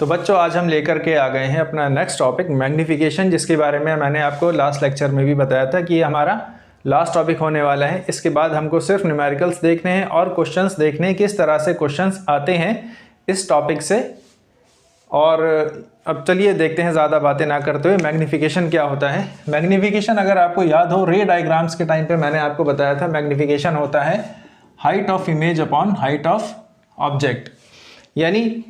तो बच्चों आज हम लेकर के आ गए हैं अपना नेक्स्ट टॉपिक मैग्नीफिकेशन, जिसके बारे में मैंने आपको लास्ट लेक्चर में भी बताया था कि ये हमारा लास्ट टॉपिक होने वाला है। इसके बाद हमको सिर्फ न्यूमेरिकल्स देखने हैं और क्वेश्चंस देखने हैं, किस तरह से क्वेश्चंस आते हैं इस टॉपिक से। और अब चलिए देखते हैं, ज़्यादा बातें ना करते हुए मैग्नीफिकेशन क्या होता है। मैग्नीफिकेशन अगर आपको याद हो, रे डायग्राम्स के टाइम पे मैंने आपको बताया था मैग्नीफिकेशन होता है height of image upon height of object. यानी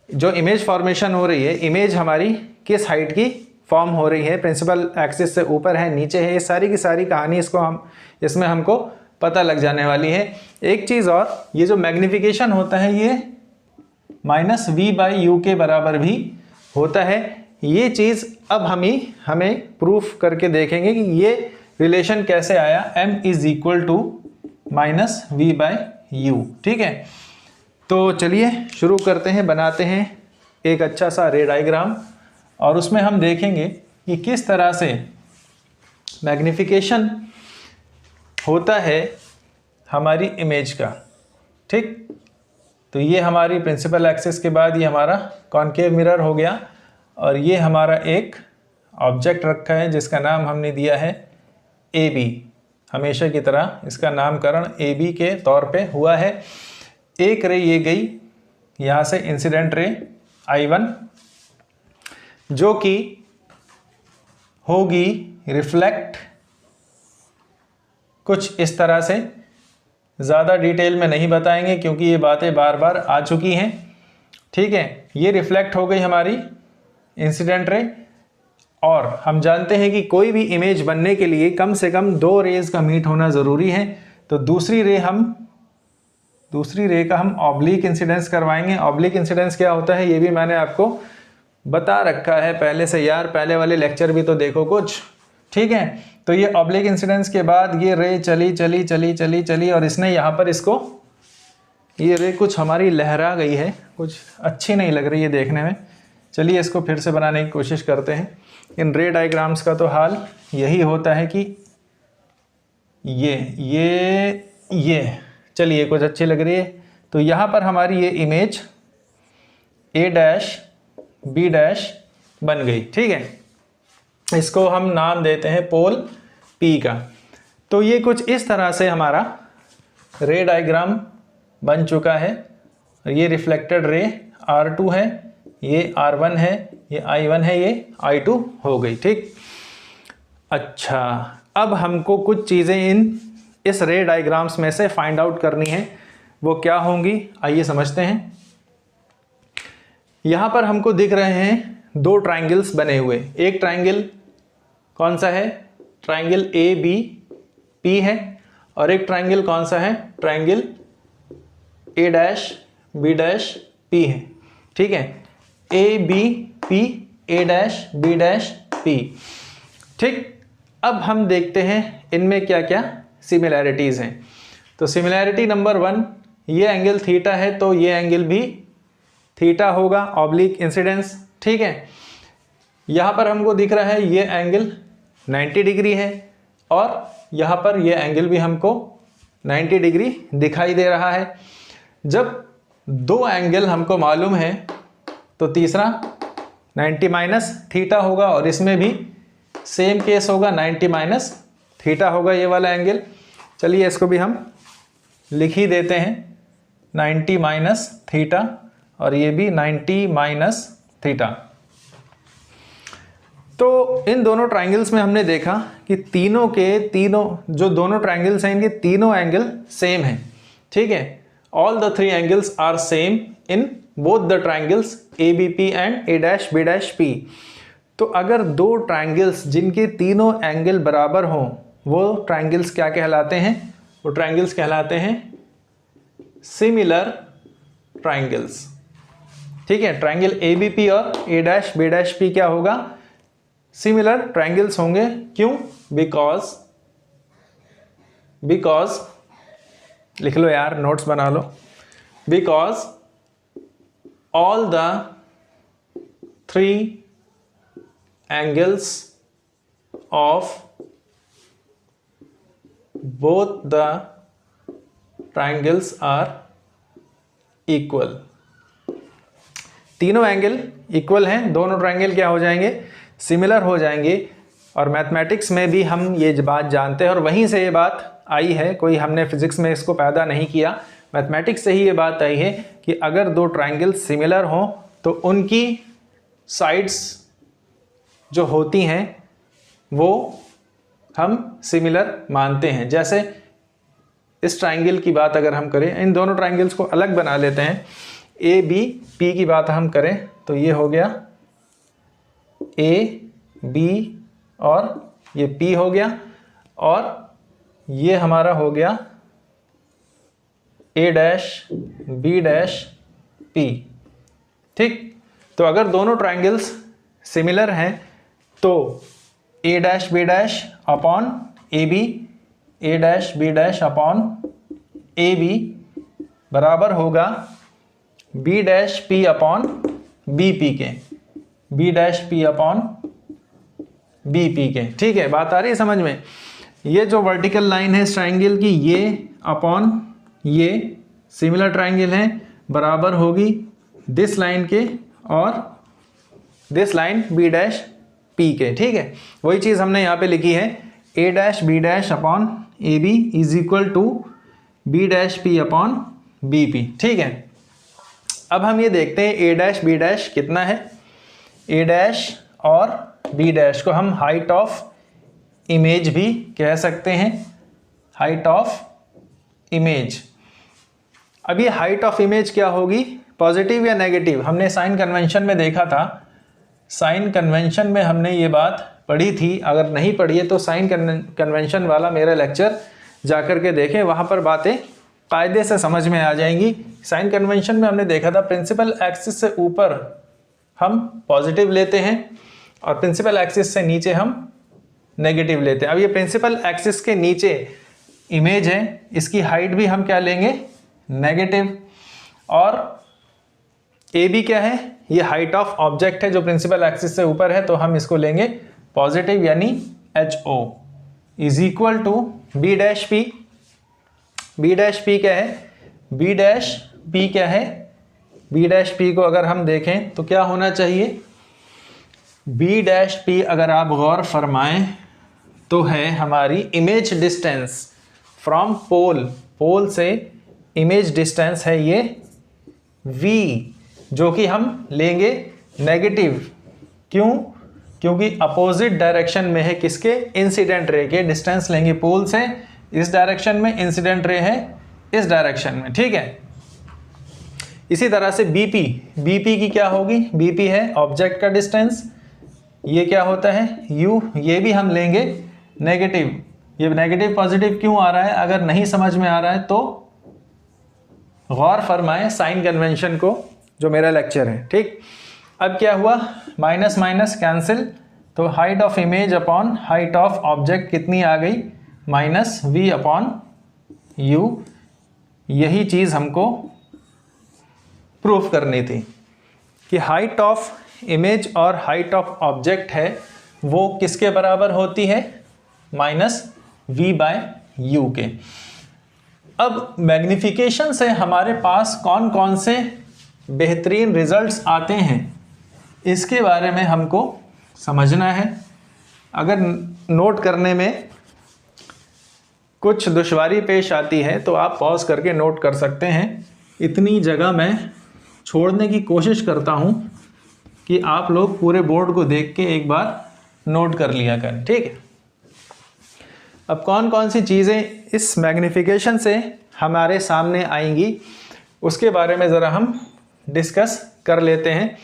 जो इमेज फॉर्मेशन हो रही है, इमेज हमारी किस हाइट की फॉर्म हो रही है, प्रिंसिपल एक्सिस से ऊपर है नीचे है, ये सारी की सारी कहानी इसमें हमको पता लग जाने वाली है। एक चीज़ और, ये जो मैग्नीफिकेशन होता है ये -v/u के बराबर भी होता है। ये चीज़ अब हमें प्रूफ करके देखेंगे कि ये रिलेशन कैसे आया, m = -v/u। ठीक है, तो चलिए शुरू करते हैं, बनाते हैं एक अच्छा सा रे डायग्राम और उसमें हम देखेंगे कि किस तरह से मैग्नीफिकेशन होता है हमारी इमेज का। ठीक, तो ये हमारी प्रिंसिपल एक्सिस के बाद ये हमारा कॉनकेव मिरर हो गया और ये हमारा एक ऑब्जेक्ट रखा है जिसका नाम हमने दिया है AB। हमेशा की तरह इसका नामकरण AB के तौर पे हुआ है। एक रे ये गई यहाँ से, इंसिडेंट रे I1, जो कि होगी रिफ्लेक्ट कुछ इस तरह से। ज़्यादा डिटेल में नहीं बताएंगे क्योंकि ये बातें बार बार आ चुकी हैं। ठीक है, ये रिफ्लेक्ट हो गई हमारी इंसिडेंट रे। और हम जानते हैं कि कोई भी इमेज बनने के लिए कम से कम 2 रेज का मीट होना ज़रूरी है। तो दूसरी रे का हम ऑब्लिक इंसिडेंस करवाएंगे। ऑब्लिक इंसिडेंस क्या होता है ये भी मैंने आपको बता रखा है पहले से यार, पहले वाले लेक्चर भी तो देखो कुछ। ठीक है, तो ये ऑब्लिक इंसिडेंस के बाद ये रे चली और इसने यहाँ पर ये रे कुछ हमारी लहरा गई है, कुछ अच्छी नहीं लग रही है देखने में। चलिए इसको फिर से बनाने की कोशिश करते हैं। इन रे डायग्राम्स का तो हाल यही होता है कि ये चलिए कुछ अच्छी लग रही है। तो यहाँ पर हमारी ये इमेज A', B' बन गई। ठीक है, इसको हम नाम देते हैं पोल P का। तो ये कुछ इस तरह से हमारा रे डायग्राम बन चुका है। ये रिफ्लेक्टेड रे R2 है, ये R1 है, ये I1 है, ये I2 हो गई। ठीक, अच्छा अब हमको कुछ चीज़ें इस रे डायग्राम्स में से फाइंड आउट करनी है। वो क्या होंगी आइए समझते हैं। यहाँ पर हमको दिख रहे हैं 2 ट्राइंगल्स बने हुए। एक ट्राइंगल कौन सा है, ट्राइंगल ABP है, और एक ट्राइंगल कौन सा है, ट्राइंगल A', B' है। ठीक है, ABP, A', B', ठीक। अब हम देखते हैं इनमें क्या क्या सिमिलैरिटीज़ हैं। तो सिमिलैरिटी नंबर 1, ये एंगल थीटा है तो ये एंगल भी थीटा होगा, ऑब्लिक इंसिडेंस। ठीक है, यहाँ पर हमको दिख रहा है ये एंगल 90 डिग्री है और यहाँ पर ये एंगल भी हमको 90 डिग्री दिखाई दे रहा है। जब 2 एंगल हमको मालूम है तो तीसरा 90 माइनस थीटा होगा और इसमें भी सेम केस होगा, 90 माइनस थीटा होगा ये वाला एंगल। चलिए इसको भी हम लिख ही देते हैं, 90 माइनस थीटा, और ये भी 90 माइनस थीटा। तो इन दोनों ट्राइंगल्स में हमने देखा कि तीनों जो दोनों ट्राइंगल्स हैं इनके तीनों एंगल सेम हैं। ठीक है, all the 3 angles are same in both the triangles ABP and A', B', तो अगर 2 ट्राइंगल्स जिनके तीनों एंगल बराबर हों वो ट्राइंगल्स क्या कहलाते हैं, वो ट्राइंगल्स कहलाते हैं सिमिलर ट्राइंगल्स। ठीक है, ट्राइंगल ABP और A', B' क्या होगा, सिमिलर ट्राइंगल्स होंगे। क्यों, बिकॉज लिख लो यार, नोट्स बना लो। Because all the 3 angles of both the triangles are equal। तीनों एंगल इक्वल हैं, दोनों ट्रायंगल क्या हो जाएंगे, सिमिलर हो जाएंगे। और मैथमेटिक्स में भी हम ये बात जानते हैं और वहीं से ये बात आई है, कोई हमने फिजिक्स में इसको पैदा नहीं किया, मैथमेटिक्स से ही ये बात आई है कि अगर दो ट्रायंगल सिमिलर हों तो उनकी साइड्स जो होती हैं वो हम सिमिलर मानते हैं। जैसे इस ट्रायंगल की बात अगर हम करें, इन दोनों ट्रायंगल्स को अलग बना लेते हैं, ए बी पी की बात हम करें तो ये हो गया ए बी और ये पी हो गया, और ये हमारा हो गया A dash B dash P. ठीक, तो अगर दोनों ट्रायंगल्स सिमिलर हैं तो A dash B dash upon A B, A dash B dash upon A B बराबर होगा B dash P upon B P के, B dash P upon B P के। ठीक है, बात आ रही है समझ में। ये जो वर्टिकल लाइन है इस ट्रायंगल की, ये अपॉन ये सिमिलर ट्रायंगल है, बराबर होगी दिस लाइन के और this line B dash P के। ठीक है, वही चीज़ हमने यहाँ पे लिखी है, A dash B dash upon A B is equal to B dash P upon B P. ठीक है, अब हम ये देखते हैं ए डैश बी डैश कितना है। ए डैश और बी डैश को हम हाइट ऑफ इमेज भी कह सकते हैं, हाइट ऑफ इमेज। अब ये हाइट ऑफ इमेज क्या होगी, पॉजिटिव या नेगेटिव? हमने साइन कन्वेंशन में देखा था, साइन कन्वेंशन में हमने ये बात पढ़ी थी। अगर नहीं पढ़ी है तो साइन कन्वेंशन वाला मेरा लेक्चर जाकर के देखें, वहाँ पर बातें कायदे से समझ में आ जाएंगी। साइन कन्वेंशन में हमने देखा था प्रिंसिपल एक्सिस से ऊपर हम पॉजिटिव लेते हैं और प्रिंसिपल एक्सिस से नीचे हम नेगेटिव लेते हैं। अब ये प्रिंसिपल एक्सिस के नीचे इमेज है, इसकी हाइट भी हम क्या लेंगे, नेगेटिव। और ए बी क्या है, ये हाइट ऑफ ऑब्जेक्ट है जो प्रिंसिपल एक्सिस से ऊपर है, तो हम इसको लेंगे पॉजिटिव, यानी H O is equal to B dash P. B dash P क्या है, बी डैश पी क्या है, बी डैश पी को अगर हम देखें तो क्या होना चाहिए, बी डैश पी अगर आप गौर फरमाएं तो है हमारी इमेज डिस्टेंस फ्रॉम पोल, पोल से इमेज डिस्टेंस है ये v, जो कि हम लेंगे नेगेटिव। क्यों? क्योंकि अपोजिट डायरेक्शन में है किसके, इंसिडेंट रे के। डिस्टेंस लेंगे पोल से इस डायरेक्शन में, इंसिडेंट रे है इस डायरेक्शन में। ठीक है, इसी तरह से बीपी, बीपी की क्या होगी, बीपी है ऑब्जेक्ट का डिस्टेंस, ये क्या होता है u, ये भी हम लेंगे नेगेटिव। ये नेगेटिव पॉजिटिव क्यों आ रहा है, अगर नहीं समझ में आ रहा है तो गौर फरमाएं साइन कन्वेंशन को, जो मेरा लेक्चर है। ठीक, अब क्या हुआ, माइनस माइनस कैंसिल, तो height of image upon height of object कितनी आ गई, माइनस v अपॉन u। यही चीज़ हमको प्रूफ करनी थी कि हाइट ऑफ इमेज और हाइट ऑफ ऑब्जेक्ट है वो किसके बराबर होती है, माइनस v बाय u के। अब मैग्निफिकेशन से हमारे पास कौन कौन से बेहतरीन रिजल्ट्स आते हैं, इसके बारे में हमको समझना है। अगर नोट करने में कुछ दुश्वारी पेश आती है तो आप पॉज करके नोट कर सकते हैं। इतनी जगह मैं छोड़ने की कोशिश करता हूँ कि आप लोग पूरे बोर्ड को देख के एक बार नोट कर लिया करें। ठीक है, अब कौन कौन सी चीज़ें इस मैग्निफिकेशन से हमारे सामने आएंगी उसके बारे में ज़रा हम डिस्कस कर लेते हैं।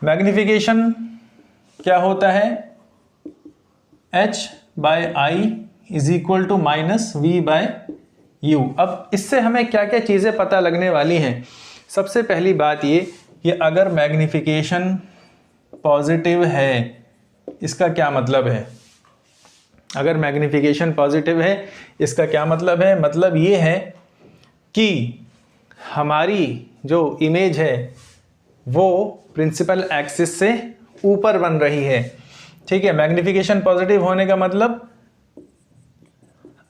मैग्निफिकेशन क्या होता है, h by I is equal to minus V by U. अब इससे हमें क्या क्या चीज़ें पता लगने वाली हैं। सबसे पहली बात ये कि अगर मैग्निफिकेशन पॉजिटिव है, इसका क्या मतलब है, अगर मैग्निफिकेशन पॉजिटिव है इसका क्या मतलब है, मतलब ये है कि हमारी जो इमेज है वो प्रिंसिपल एक्सिस से ऊपर बन रही है। ठीक है, मैग्निफिकेशन पॉजिटिव होने का मतलब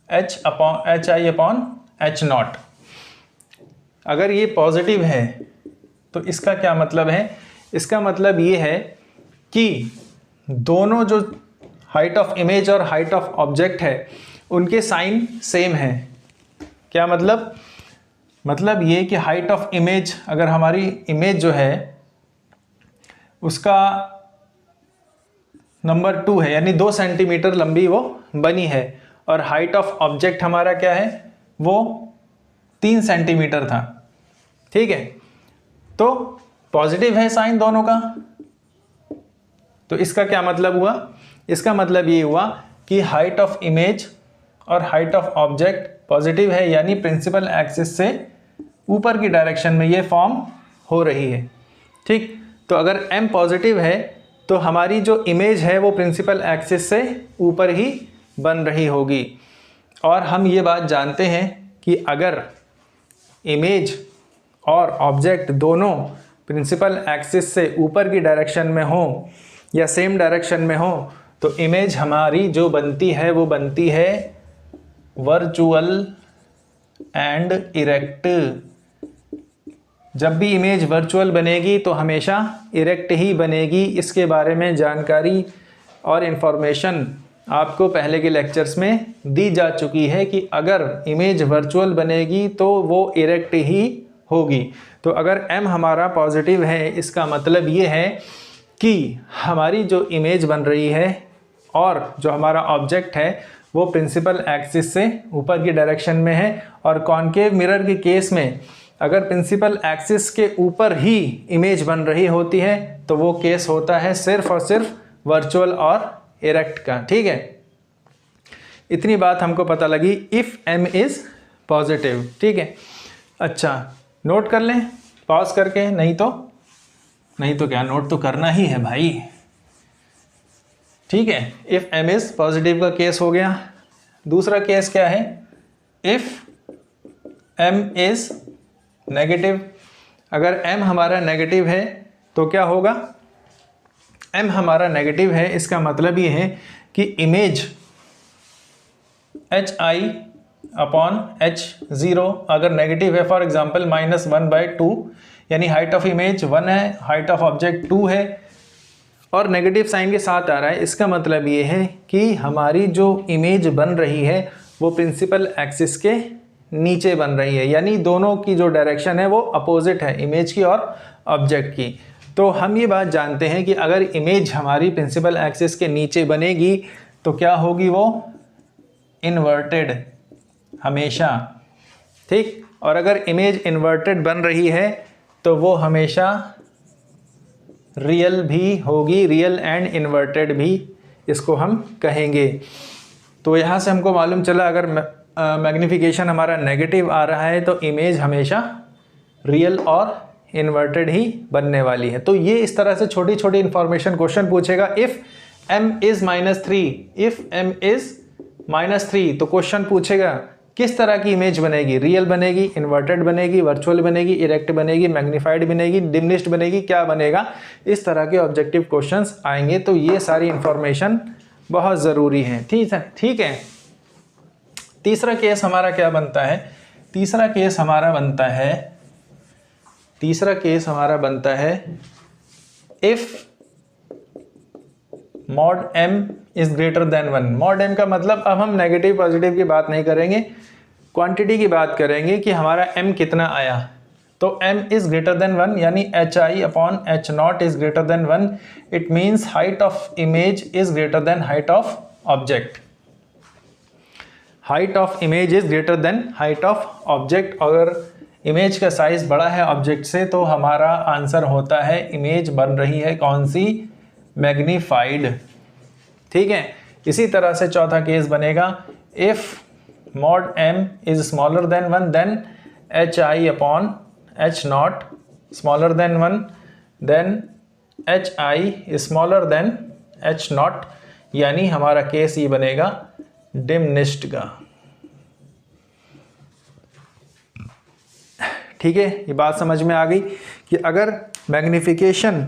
H I upon H not. अगर ये पॉजिटिव है तो इसका क्या मतलब है, इसका मतलब ये है कि दोनों जो हाइट ऑफ इमेज और हाइट ऑफ ऑब्जेक्ट है उनके साइन सेम है। क्या मतलब? मतलब ये कि हाइट ऑफ इमेज, अगर हमारी इमेज जो है उसका नंबर 2 है, यानी 2 सेंटीमीटर लंबी वो बनी है, और हाइट ऑफ ऑब्जेक्ट हमारा क्या है, वो 3 सेंटीमीटर था। ठीक है, तो पॉजिटिव है साइन दोनों का। तो इसका क्या मतलब हुआ? इसका मतलब ये हुआ कि हाइट ऑफ इमेज और हाइट ऑफ ऑब्जेक्ट पॉजिटिव है, यानी प्रिंसिपल एक्सिस से ऊपर की डायरेक्शन में ये फॉर्म हो रही है। ठीक, तो अगर m पॉजिटिव है तो हमारी जो इमेज है वो प्रिंसिपल एक्सिस से ऊपर ही बन रही होगी। और हम ये बात जानते हैं कि अगर इमेज और ऑब्जेक्ट दोनों प्रिंसिपल एक्सिस से ऊपर की डायरेक्शन में हो या सेम डायरेक्शन में हो तो इमेज हमारी जो बनती है वो बनती है वर्चुअल एंड इरेक्ट। जब भी इमेज वर्चुअल बनेगी तो हमेशा इरेक्ट ही बनेगी। इसके बारे में जानकारी और इन्फॉर्मेशन आपको पहले के लेक्चर्स में दी जा चुकी है कि अगर इमेज वर्चुअल बनेगी तो वो इरेक्ट ही होगी। तो अगर m हमारा पॉजिटिव है, इसका मतलब ये है कि हमारी जो इमेज बन रही है और जो हमारा ऑब्जेक्ट है वो प्रिंसिपल एक्सिस से ऊपर की डायरेक्शन में है। और कॉनकेव मिरर के केस में अगर प्रिंसिपल एक्सिस के ऊपर ही इमेज बन रही होती है तो वो केस होता है सिर्फ और सिर्फ वर्चुअल और इरेक्ट का। ठीक है, इतनी बात हमको पता लगी इफ़ m इज़ पॉजिटिव। ठीक है, अच्छा नोट कर लें पॉज करके, नहीं तो क्या, नोट तो करना ही है भाई। ठीक है, इफ़ m इज़ पॉजिटिव का केस हो गया। दूसरा केस क्या है? If m is negative. अगर m हमारा नेगेटिव है तो क्या होगा? m हमारा नेगेटिव है, इसका मतलब ये है कि इमेज hi/h0 अगर नेगेटिव है, फॉर एग्जांपल -1/2, यानी हाइट ऑफ इमेज 1 है, हाइट ऑफ ऑब्जेक्ट 2 है और नेगेटिव साइन के साथ आ रहा है। इसका मतलब ये है कि हमारी जो इमेज बन रही है वो प्रिंसिपल एक्सिस के नीचे बन रही है, यानी दोनों की जो डायरेक्शन है वो अपोजिट है, इमेज की और ऑब्जेक्ट की। तो हम ये बात जानते हैं कि अगर इमेज हमारी प्रिंसिपल एक्सिस के नीचे बनेगी तो क्या होगी? वो इन्वर्टेड हमेशा। ठीक, और अगर इमेज इन्वर्टेड बन रही है तो वो हमेशा रियल भी होगी, रियल एंड इन्वर्टेड भी इसको हम कहेंगे। तो यहाँ से हमको मालूम चला अगर मैग्नीफिकेशन हमारा नेगेटिव आ रहा है तो इमेज हमेशा रियल और इन्वर्टेड ही बनने वाली है। तो ये इस तरह से छोटी छोटी इन्फॉर्मेशन क्वेश्चन पूछेगा। If m is -3, if m is -3 तो क्वेश्चन पूछेगा किस तरह की इमेज बनेगी, रियल बनेगी, इन्वर्टेड बनेगी, वर्चुअल बनेगी, इरेक्ट बनेगी, मैग्नीफाइड बनेगी, डिमिनिश्ड बनेगी, क्या बनेगा? इस तरह के ऑब्जेक्टिव क्वेश्चंस आएंगे। तो ये सारी इन्फॉर्मेशन बहुत ज़रूरी है। ठीक है। तीसरा केस हमारा क्या बनता है? तीसरा केस हमारा बनता है if mod m is greater than 1। mod m का मतलब, अब हम नेगेटिव पॉजिटिव की बात नहीं करेंगे, क्वांटिटी की बात करेंगे कि हमारा m कितना आया। तो m इज़ ग्रेटर देन 1, यानी hi/h0 is greater than 1। It means height of image is greater than height of object. Height of image is greater than height of object. अगर इमेज का साइज़ बड़ा है object से तो हमारा answer होता है इमेज बन रही है कौन सी? मैग्नीफाइड। ठीक है, इसी तरह से चौथा केस बनेगा if mod m is smaller than 1 then hi/h0 smaller than 1 then hi is smaller than h0, यानी हमारा केस ये बनेगा डिमिनिश्ड का। ठीक है, ये बात समझ में आ गई कि अगर मैग्नीफिकेशन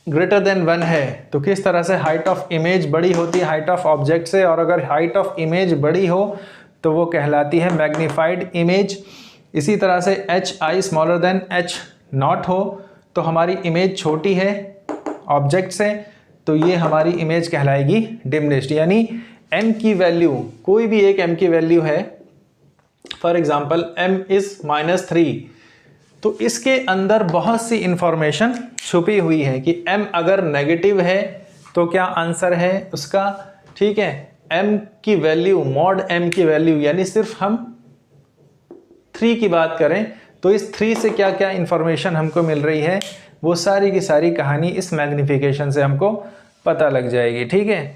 ग्रेटर देन 1 है तो किस तरह से हाइट ऑफ इमेज बड़ी होती है हाइट ऑफ ऑब्जेक्ट से, और अगर हाइट ऑफ इमेज बड़ी हो तो वो कहलाती है मैग्नीफाइड इमेज। इसी तरह से hi स्मॉलर देन h0 हो तो हमारी इमेज छोटी है ऑब्जेक्ट से, तो ये हमारी इमेज कहलाएगी डिमिनिश्ड। यानी m की वैल्यू, कोई भी एक m की वैल्यू है, फॉर एग्जांपल m इज -3, तो इसके अंदर बहुत सी इंफॉर्मेशन छुपी हुई है कि m अगर नेगेटिव है तो क्या आंसर है उसका, ठीक है। m की वैल्यू, मॉड m की वैल्यू, यानी सिर्फ हम 3 की बात करें तो इस 3 से क्या क्या इंफॉर्मेशन हमको मिल रही है, वो सारी की सारी कहानी इस मैग्नीफिकेशन से हमको पता लग जाएगी, ठीक है।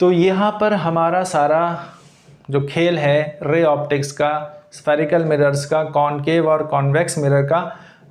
तो यहाँ पर हमारा सारा जो खेल है रे ऑप्टिक्स का, स्फेरिकल मिरर्स का, कॉनकेव और कॉन्वेक्स मिरर का,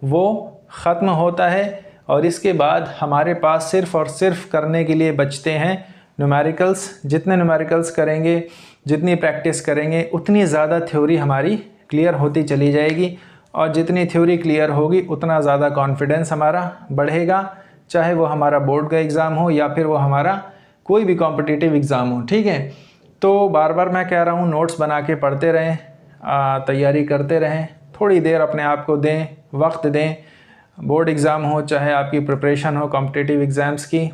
वो ख़त्म होता है और इसके बाद हमारे पास सिर्फ़ और सिर्फ करने के लिए बचते हैं न्यूमेरिकल्स। जितने न्यूमेरिकल्स करेंगे, जितनी प्रैक्टिस करेंगे, उतनी ज़्यादा थ्योरी हमारी क्लियर होती चली जाएगी और जितनी थ्योरी क्लियर होगी उतना ज़्यादा कॉन्फिडेंस हमारा बढ़ेगा, चाहे वो हमारा बोर्ड का एग्ज़ाम हो या फिर वो हमारा कोई भी कॉम्पिटिटिव एग्ज़ाम हो, ठीक है। तो बार बार मैं कह रहा हूँ, नोट्स बना के पढ़ते रहें, तैयारी करते रहें, थोड़ी देर अपने आप को दें, वक्त दें। बोर्ड एग्ज़ाम हो चाहे आपकी प्रिपरेशन हो कॉम्पिटिटिव एग्ज़ाम्स की,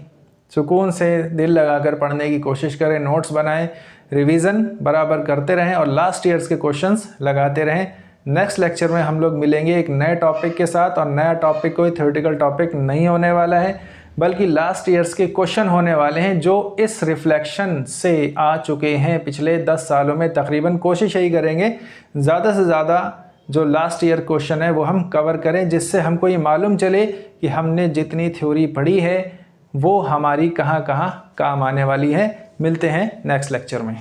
सुकून से दिल लगाकर पढ़ने की कोशिश करें, नोट्स बनाएं, रिवीजन बराबर करते रहें और लास्ट ईयर्स के क्वेश्चंस लगाते रहें। नेक्स्ट लेक्चर में हम लोग मिलेंगे एक नए टॉपिक के साथ, और नया टॉपिक कोई थ्योरेटिकल टॉपिक नहीं होने वाला है, बल्कि लास्ट ईयर्स के क्वेश्चन होने वाले हैं जो इस रिफ्लेक्शन से आ चुके हैं पिछले 10 सालों में। तकरीबन कोशिश यही करेंगे ज़्यादा से ज़्यादा जो लास्ट ईयर क्वेश्चन है वो हम कवर करें, जिससे हमको ये मालूम चले कि हमने जितनी थ्योरी पढ़ी है वो हमारी कहाँ कहाँ काम आने वाली है। मिलते हैं नेक्स्ट लेक्चर में।